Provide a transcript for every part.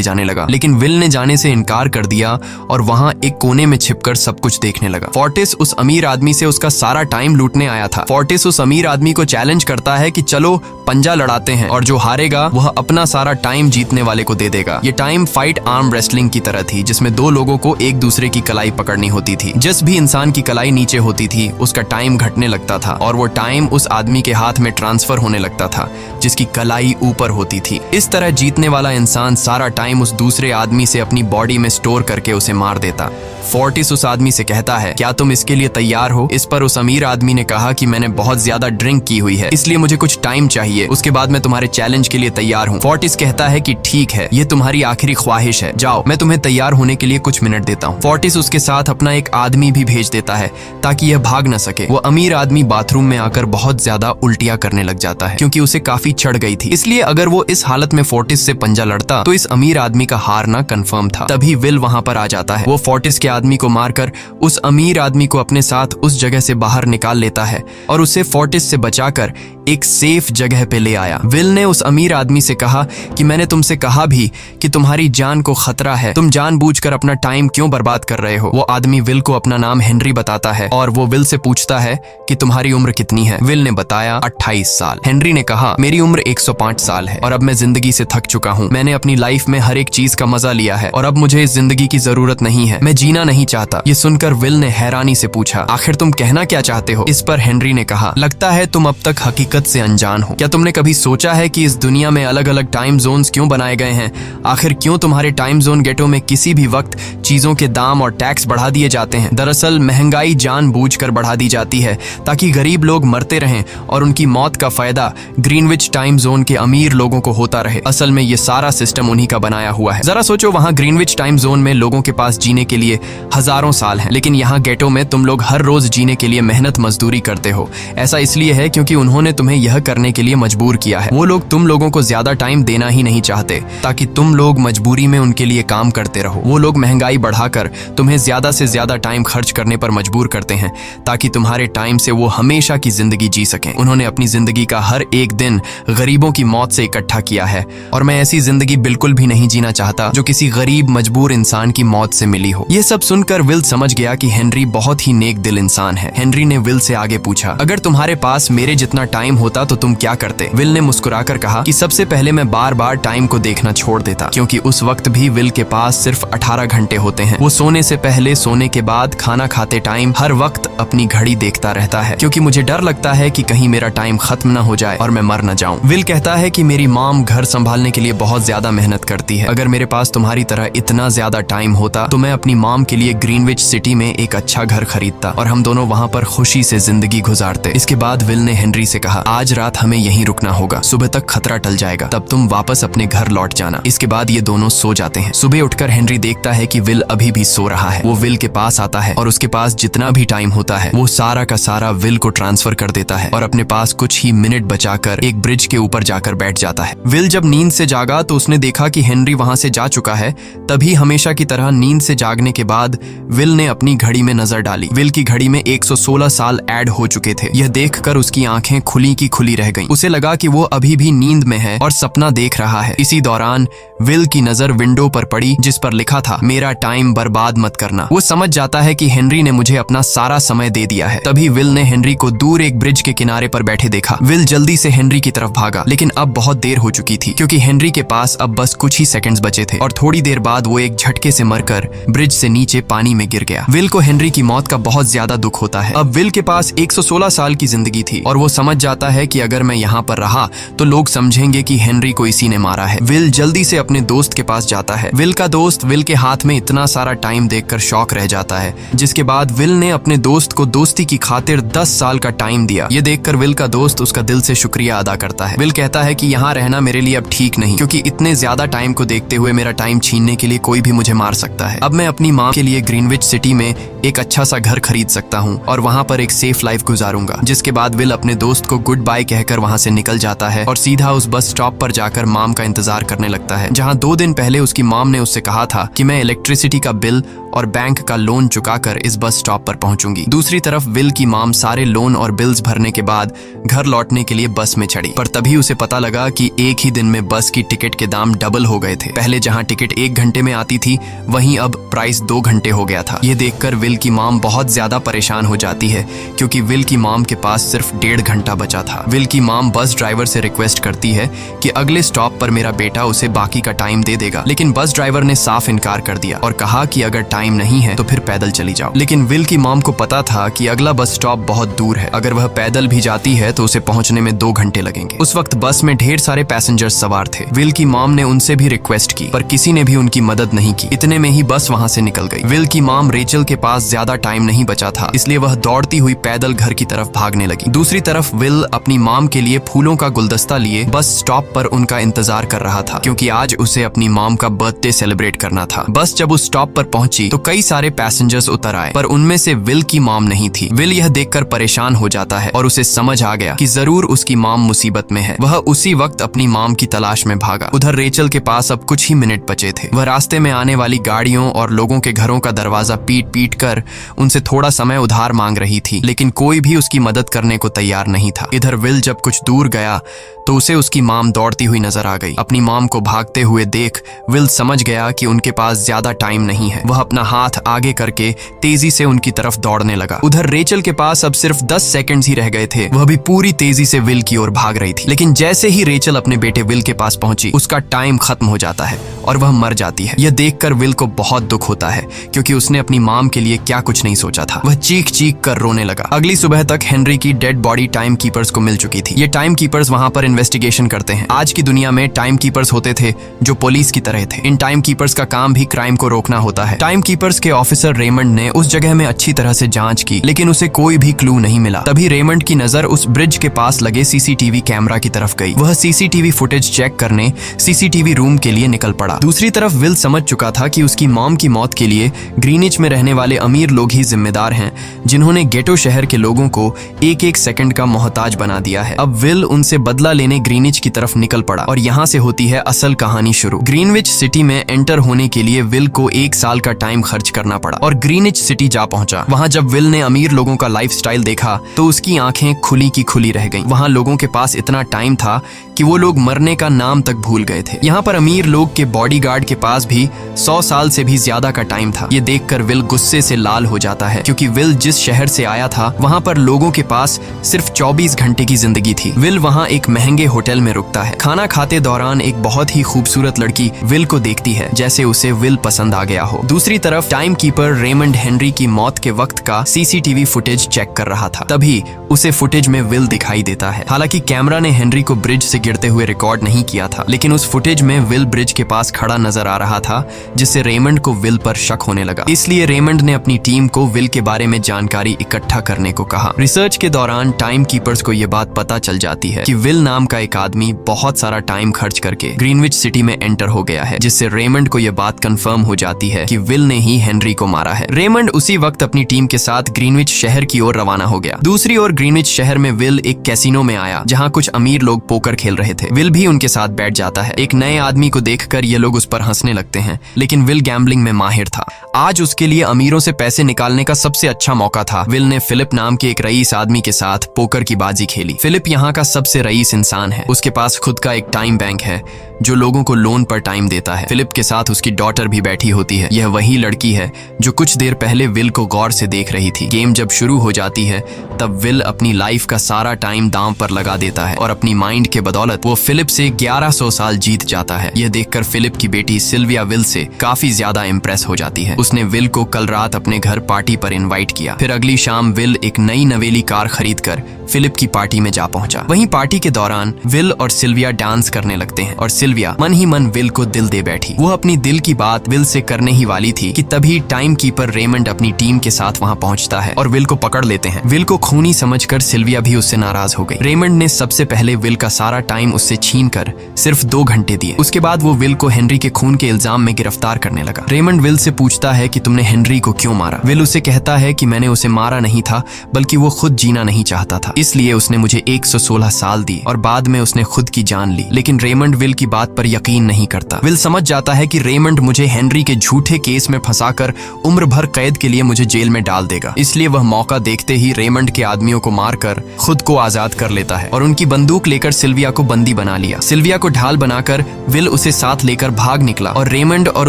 जाने लगा, लेकिन विल ने जाने से इनकार कर दिया और वहाँ एक कोने में छिपकर सब कुछ देखने लगा। फोर्टिस उस अमीर आदमी से उसका सारा टाइम लूटने आया था। फोर्टिस उस अमीर आदमी को चैलेंज करता है कि चलो पंजा लड़ाते हैं और जो हारेगा वह अपना सारा टाइम जीतने वाले को दे देगा। ये टाइम फाइट आर्म रेसलिंग की तरह थी, जिसमें दो लोगों को एक दूसरे की कलाई पकड़नी होती थी। जिस भी इंसान की कलाई नीचे होती थी उसका टाइम घटने लगता था और वो टाइम उस आदमी के हाथ में ट्रांसफर होने लगता था जिसकी कलाई ऊपर होती थी। इस तरह जीतने वाला इंसान सारा टाइम उस दूसरे आदमी से अपनी बॉडी में स्टोर करके उसे मार देता। फोर्टिस उस आदमी से कहता है, क्या तुम इसके लिए तैयार हो? इस पर उस अमीर आदमी ने कहा कि मैंने बहुत ज्यादा ड्रिंक की हुई है, इसलिए मुझे कुछ टाइम चाहिए, उसके बाद मैं तुम्हारे चैलेंज के लिए तैयार हूँ। फोर्टिस कहता है कि ठीक है, ये तुम्हारी आखिरी ख्वाहिश है, जाओ मैं तुम्हें तैयार होने के लिए कुछ मिनट देता हूँ। फोर्टिस उसके साथ अपना एक आदमी भी भेज देता है ताकि यह भाग न सके। वो अमीर आदमी बाथरूम में आकर बहुत ज्यादा उल्टियां करने लग जाता है क्योंकि उसे काफी चढ़ गई थी। इसलिए अगर वो इस हालत में फोर्टिस से पंजा लड़ता तो इस अमीर आदमी का हारना कंफर्म था। तभी विल वहां पर आ जाता है। वो फोर्टिस के आदमी को मारकर उस अमीर आदमी को अपने साथ उस जगह से बाहर निकाल लेता है और उसे फोर्टिस से बचाकर एक सेफ जगह पे ले आया। विल ने उस अमीर आदमी से कहा कि मैंने तुमसे कहा भी कि तुम्हारी जान को खतरा है, तुम जानबूझकर अपना टाइम क्यों बर्बाद कर रहे हो। वो आदमी विल को अपना नाम हेनरी बताता है और वो विल से पूछता है कि तुम्हारी उम्र कितनी है। विल ने बताया 28 साल। हेनरी ने कहा मेरी उम्र 105 साल है और अब मैं जिंदगी से थक चुका हूँ। मैंने अपनी लाइफ में हर एक चीज का मजा लिया है और अब मुझे इस जिंदगी की जरूरत नहीं है, मैं जीना नहीं चाहता। ये सुनकर विल ने हैरानी से पूछा, आखिर तुम कहना क्या चाहते हो? इस पर हेनरी ने कहा, लगता है तुम अब तक हकीकत से अनजान हो। क्या तुमने कभी सोचा है कि इस दुनिया में अलग अलग टाइम जोन्स क्यों बनाए गए हैं? आखिर क्यों तुम्हारे टाइम जोन गेटो में किसी भी वक्त चीजों के दाम और टैक्स बढ़ा दिए जाते हैं? दरअसल महंगाई जानबूझकर बढ़ा दी जाती है ताकि गरीब लोग मरते रहें और उनकी मौत का फायदा ग्रीनविच टाइम जोन के अमीर लोगों को होता रहे। असल में ये सारा सिस्टम उन्हीं का बनाया हुआ है। जरा सोचो, वहाँ ग्रीनविच टाइम जोन में लोगों के पास जीने के लिए हजारों साल हैं, लेकिन यहाँ गेटो में तुम लोग हर रोज जीने के लिए मेहनत मजदूरी करते हो। ऐसा इसलिए है क्योंकि उन्होंने तुम्हें यह करने के लिए मजबूर किया है। वो लोग तुम लोगों को ज्यादा टाइम देना ही नहीं चाहते ताकि तुम लोग मजबूरी में उनके लिए काम करते रहो। वो लोग महंगाई बढ़ाकर तुम्हें ज्यादा से ज्यादा टाइम खर्च करने पर मजबूर करते हैं ताकि तुम्हारे टाइम से वो हमेशा की जिंदगी जी सकें। उन्होंने अपनी जिंदगी का हर एक दिन गरीबों की मौत से इकट्ठा किया है और मैं ऐसी जिंदगी बिल्कुल भी नहीं जीना चाहता जो किसी गरीब मजबूर इंसान की मौत से मिली हो। ये सब सुनकर विल समझ गया कि हेनरी बहुत ही नेक दिल इंसान है। हेनरी ने विल से आगे पूछा, अगर तुम्हारे पास मेरे जितना टाइम होता तो तुम क्या करते? विल ने मुस्कुराकर कहा कि सबसे पहले मैं बार बार टाइम को देखना छोड़ देता, क्योंकि उस वक्त भी विल के पास सिर्फ 18 घंटे होते हैं। वो सोने से पहले, सोने के बाद, खाना खाते टाइम हर वक्त अपनी घड़ी देखता रहता है क्योंकि मुझे डर लगता है कि कहीं मेरा टाइम खत्म न हो जाए और मैं मर न जाऊं। विल कहता है कि मेरी मॉम घर संभालने के लिए बहुत ज्यादा मेहनत करती है। अगर मेरे पास तुम्हारी तरह इतना ज्यादा टाइम होता तो मैं अपनी मॉम के लिए ग्रीनविच सिटी में एक अच्छा घर खरीदता और हम दोनों वहाँ पर खुशी से जिंदगी गुजारते। इसके बाद विल ने हेनरी से कहा, आज रात हमें यहीं रुकना होगा, सुबह तक खतरा टल जाएगा, तब तुम वापस अपने घर लौट जाना। इसके बाद ये दोनों सो जाते हैं। सुबह उठकर हेनरी देखता है कि विल अभी भी सो रहा है। वो विल के पास आता है और उसके पास जितना भी टाइम होता है वो सारा का सारा विल को ट्रांसफर कर देता है और अपने पास कुछ ही मिनट बचाकर एक ब्रिज के ऊपर जाकर बैठ जाता है। विल जब नींद से जागा तो उसने देखा कि हेनरी वहां से जा चुका है। तभी हमेशा की तरह नींद से जागने के बाद विल ने अपनी घड़ी में नजर डाली। विल की घड़ी में 116 साल ऐड हो चुके थे। यह देखकर उसकी आंखें खुली की खुली रह गईं। उसे लगा कि वो अभी भी नींद में है और सपना देख रहा है। इसी दौरान विल की नजर विंडो पर पड़ी जिस पर लिखा था, मेरा टाइम बर्बाद मत करना। वो समझ जाता है कि हेनरी ने मुझे अपना सारा समय दे दिया है। तभी विल ने हेनरी को दूर एक ब्रिज के किनारे पर बैठे देखा। विल जल्दी से हेनरी की तरफ भागा, लेकिन अब बहुत देर हो चुकी थी क्योंकि हेनरी के पास अब बस कुछ ही सेकंड्स बचे थे और थोड़ी देर बाद वो एक झटके से मरकर ब्रिज से नीचे पानी में गिर गया। विल को हेनरी की मौत का बहुत ज्यादा दुख होता है। अब विल के पास 116 साल की जिंदगी थी और वो समझ जाता है कि अगर मैं यहाँ पर रहा तो लोग समझेंगे कि हेनरी को इसी ने मारा है। विल जल्दी से अपने दोस्त के पास जाता है। विल का दोस्त विल के हाथ में इतना सारा टाइम देखकर शॉक रह जाता है, जिसके बाद विल ने अपने दोस्त को दोस्ती की खातिर 10 साल का टाइम दिया। ये देखकर विल का दोस्त उसका दिल से शुक्रिया अदा करता है। विल कहता है कि यहाँ रहना मेरे लिए अब ठीक नहीं, क्योंकि इतने ज्यादा टाइम को देखते हुए मेरा टाइम छीनने के लिए कोई भी मुझे मार सकता है। अब मैं अपनी माँ के लिए ग्रीनविच सिटी में एक अच्छा सा घर खरीद सकता हूँ और वहाँ पर एक सेफ लाइफ गुजारूंगा। जिसके बाद विल अपने दोस्त को गुड बाय कहकर वहाँ से निकल जाता है और सीधा उस बस स्टॉप पर जाकर माम का इंतजार करने लगता है, जहाँ 2 दिन पहले उसकी माम ने उससे कहा था कि मैं इलेक्ट्रिसिटी का बिल और बैंक का लोन चुकाकर इस बस स्टॉप पर पहुंचूंगी। दूसरी तरफ विल की मॉम सारे लोन और बिल्स भरने के बाद घर लौटने के लिए बस में चढ़ी, पर तभी उसे पता लगा कि एक ही दिन में बस की टिकट के दाम डबल हो गए थे। पहले जहां टिकट 1 घंटे में आती थी वहीं अब प्राइस 2 घंटे हो गया था। ये देखकर विल की मॉम बहुत ज्यादा परेशान हो जाती है क्योंकि विल की मॉम के पास सिर्फ 1.5 घंटा बचा था। विल की मॉम बस ड्राइवर से रिक्वेस्ट करती है कि अगले स्टॉप पर मेरा बेटा उसे बाकी का टाइम दे देगा, लेकिन बस ड्राइवर ने साफ इनकार कर दिया और कहा कि अगर टाइम नहीं है तो फिर पैदल चली जाओ। लेकिन विल की मॉम को पता था कि अगला बस स्टॉप बहुत दूर है, अगर वह पैदल भी जाती है तो उसे पहुंचने में 2 घंटे लगेंगे। उस वक्त बस में ढेर सारे पैसेंजर्स सवार थे। विल की मॉम ने उनसे भी रिक्वेस्ट की पर किसी ने भी उनकी मदद नहीं की। इतने में ही बस वहां से निकल गई। विल की मॉम रेचल के पास ज्यादा टाइम नहीं बचा था, इसलिए वह दौड़ती हुई पैदल घर की तरफ भागने लगी। दूसरी तरफ विल अपनी मॉम के लिए फूलों का गुलदस्ता लिए बस स्टॉप पर उनका इंतजार कर रहा था क्योंकि आज उसे अपनी मॉम का बर्थडे सेलिब्रेट करना था। बस जब उस स्टॉप पर पहुंची तो कई सारे पैसेंजर्स उतर आए, पर उनमें से विल की मॉम नहीं थी। विल यह देखकर परेशान हो जाता है और उसे समझ आ गया कि जरूर उसकी मॉम मुसीबत में है। वह उसी वक्त अपनी मॉम की तलाश में भागा। उधर रेचल के पास अब कुछ ही मिनट बचे थे। वह रास्ते में आने वाली गाड़ियों और लोगों के घरों का दरवाजा पीट पीट कर उनसे थोड़ा समय उधार मांग रही थी, लेकिन कोई भी उसकी मदद करने को तैयार नहीं था। इधर विल जब कुछ दूर गया तो उसे उसकी मॉम दौड़ती हुई नजर आ गई। अपनी मॉम को भागते हुए देख विल समझ गया कि उनके पास ज्यादा टाइम नहीं है। वह अपना हाथ आगे करके तेजी से उनकी तरफ दौड़ने लगा। उधर रेचल के पास अब सिर्फ 10 सेकंड्स ही रह गए थे। वह भी पूरी तेजी से विल की ओर भाग रही थी, लेकिन जैसे ही रेचल अपने बेटे विल के पास पहुंची उसका टाइम खत्म हो जाता है और वह मर जाती है। यह देखकर विल को बहुत दुख होता है क्योंकि उसने अपनी मॉम के लिए क्या कुछ नहीं सोचा था। वह चीख चीख कर रोने लगा। अगली सुबह तक हेनरी की डेड बॉडी टाइम कीपर्स को मिल चुकी थी। ये टाइम कीपर्स वहां पर इन्वेस्टिगेशन करते हैं। आज की दुनिया में टाइम कीपर्स होते थे जो पुलिस की तरह थे। इन टाइम कीपर्स का काम भी क्राइम को रोकना होता है। टाइम कीपर्स के ऑफिसर रेमंड ने उस जगह में अच्छी तरह से जांच की, लेकिन उसे कोई भी क्लू नहीं मिला। तभी रेमंड की नजर उस ब्रिज के पास लगे सीसीटीवी कैमरा की तरफ गई। वह सीसीटीवी फुटेज चेक करने सीसीटीवी रूम के लिए निकल पड़ा। दूसरी तरफ विल समझ चुका था कि उसकी मॉम की मौत के लिए ग्रीनिच में रहने वाले अमीर लोग ही जिम्मेदार हैं, जिन्होंने गेटो शहर के लोगों को एक एक सेकंड का मोहताज बना दिया है। अब विल उनसे बदला लेने ग्रीनिच की तरफ निकल पड़ा और यहाँ से होती है असल कहानी शुरू। ग्रीनविच सिटी में एंटर होने के लिए विल को 1 साल का टाइम खर्च करना पड़ा और ग्रीनिच सिटी जा पहुंचा। वहां जब विल ने अमीर लोगों का लाइफस्टाइल देखा तो उसकी आंखें खुली की खुली रह गईं। वहां लोगों के पास इतना टाइम था कि वो लोग मरने का नाम तक भूल गए थे। यहाँ पर अमीर लोग के बॉडीगार्ड के पास भी 100 साल से भी ज्यादा का टाइम था। ये देखकर विल गुस्से से लाल हो जाता है क्योंकि विल जिस शहर से आया था वहाँ पर लोगों के पास सिर्फ 24 घंटे की जिंदगी थी। विल वहाँ एक महंगे होटल में रुकता है। खाना खाते दौरान एक बहुत ही खूबसूरत लड़की विल को देखती है, जैसे उसे विल पसंद आ गया हो। दूसरी तरफ टाइम कीपर रेमंड हेनरी की मौत के वक्त का सीसीटीवी फुटेज चेक कर रहा था। तभी उसे फुटेज में विल दिखाई देता है। हालांकि कैमरा ने हेनरी को ब्रिज से गिरते हुए रिकॉर्ड नहीं किया था, लेकिन उस फुटेज में विल ब्रिज के पास खड़ा नजर आ रहा था, जिससे रेमंड को विल पर शक होने लगा। इसलिए रेमंड ने अपनी टीम को विल के बारे में जानकारी इकट्ठा करने को कहा। रिसर्च के दौरान टाइम कीपर्स को यह बात पता चल जाती है कि विल नाम का एक आदमी बहुत सारा टाइम खर्च करके ग्रीनविच सिटी में एंटर हो गया है, जिससे रेमंड को यह बात कंफर्म हो जाती है कि विल ने ही हेनरी को मारा है। रेमंड उसी वक्त अपनी टीम के साथ ग्रीनविच शहर की ओर रवाना हो गया। दूसरी ओर ग्रीनविच शहर में विल एक कैसीनो में आया, जहाँ कुछ अमीर लोग पोकर खेल रहे थे। विल भी उनके साथ बैठ जाता है। एक नए आदमी को देखकर ये लोग उस पर हंसने लगते हैं, लेकिन विल गैम्बलिंग में माहिर था। आज उसके लिए अमीरों से पैसे निकालने का सबसे अच्छा मौका था। विल ने फिलिप नाम के एक रईस आदमी के साथ पोकर की बाजी खेली। फिलिप यहाँ का सबसे रईस इंसान है। उसके पास खुद का एक टाइम बैंक है जो लोगों को लोन पर टाइम देता है। फिलिप के साथ उसकी डॉटर भी बैठी होती है। यह वही लड़की है जो कुछ देर पहले विल को गौर से देख रही थी। गेम जब शुरू हो जाती है तब विल अपनी लाइफ का सारा टाइम दांव पर लगा देता है और अपनी माइंड के बदौलत वो फिलिप से 1100 साल जीत जाता है। यह देखकर फिलिप की बेटी सिल्विया विल से काफी ज्यादा इम्प्रेस हो जाती है। उसने विल को कल रात अपने घर पार्टी पर इनवाइट किया। फिर अगली शाम विल एक नई नवेली कार खरीदकर फिलिप की पार्टी में जा पहुंचा। वहीं पार्टी के दौरान विल और सिल्विया डांस करने लगते हैं और सिल्विया मन ही मन विल को दिल दे बैठी। वो अपनी दिल की बात विल से करने ही वाली थी कि तभी टाइम कीपर रेमंड अपनी टीम के साथ वहां पहुंचता है और विल को पकड़ लेते हैं। विल को खूनी समझकर सिल्विया भी उससे नाराज हो गई। रेमंड ने सबसे पहले विल का सारा टाइम उससे छीनकर सिर्फ 2 घंटे दिए। उसके बाद वो विल को हेनरी के खून के इल्जाम में गिरफ्तार करने लगा। रेमंड विल से पूछता है कि तुमने हेनरी को क्यों मारा। विल उसे कहता है कि मैंने उसे मारा नहीं था, बल्कि वो खुद जीना नहीं चाहता था, इसलिए उसने मुझे 116 साल दी और बाद में उसने खुद की जान ली। लेकिन रेमंड विल की बात पर यकीन नहीं करता। विल समझ जाता है कि रेमंड मुझे हेनरी के झूठे केस में फंसाकर उम्र भर कैद के लिए मुझे जेल में डाल देगा, इसलिए वह मौका देखते ही रेमंड के आदमियों को मारकर खुद को आजाद कर लेता है और उनकी बंदूक लेकर सिल्विया को बंदी बना लिया। सिल्विया को ढाल बनाकर विल उसे साथ लेकर भाग निकला और रेमंड और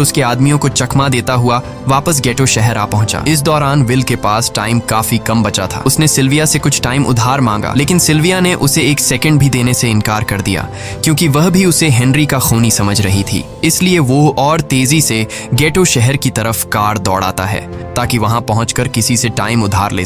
उसके आदमियों को चकमा देता हुआ वापस गेटो शहर आ पहुंचा। इस दौरान विल के पास टाइम काफी कम बचा था। उसने सिल्विया से कुछ टाइम उधार मांगा, लेकिन सिल्विया ने उसे 1 सेकंड भी देने से इनकार कर दिया, क्योंकि वह भी उसे हेनरी का खूनी समझ रही थी। इसलिए वो और तेजी से गेटो शहर की तरफ कार दौड़ाता है ताकि वहां पहुंचकर किसी से टाइम उधार ले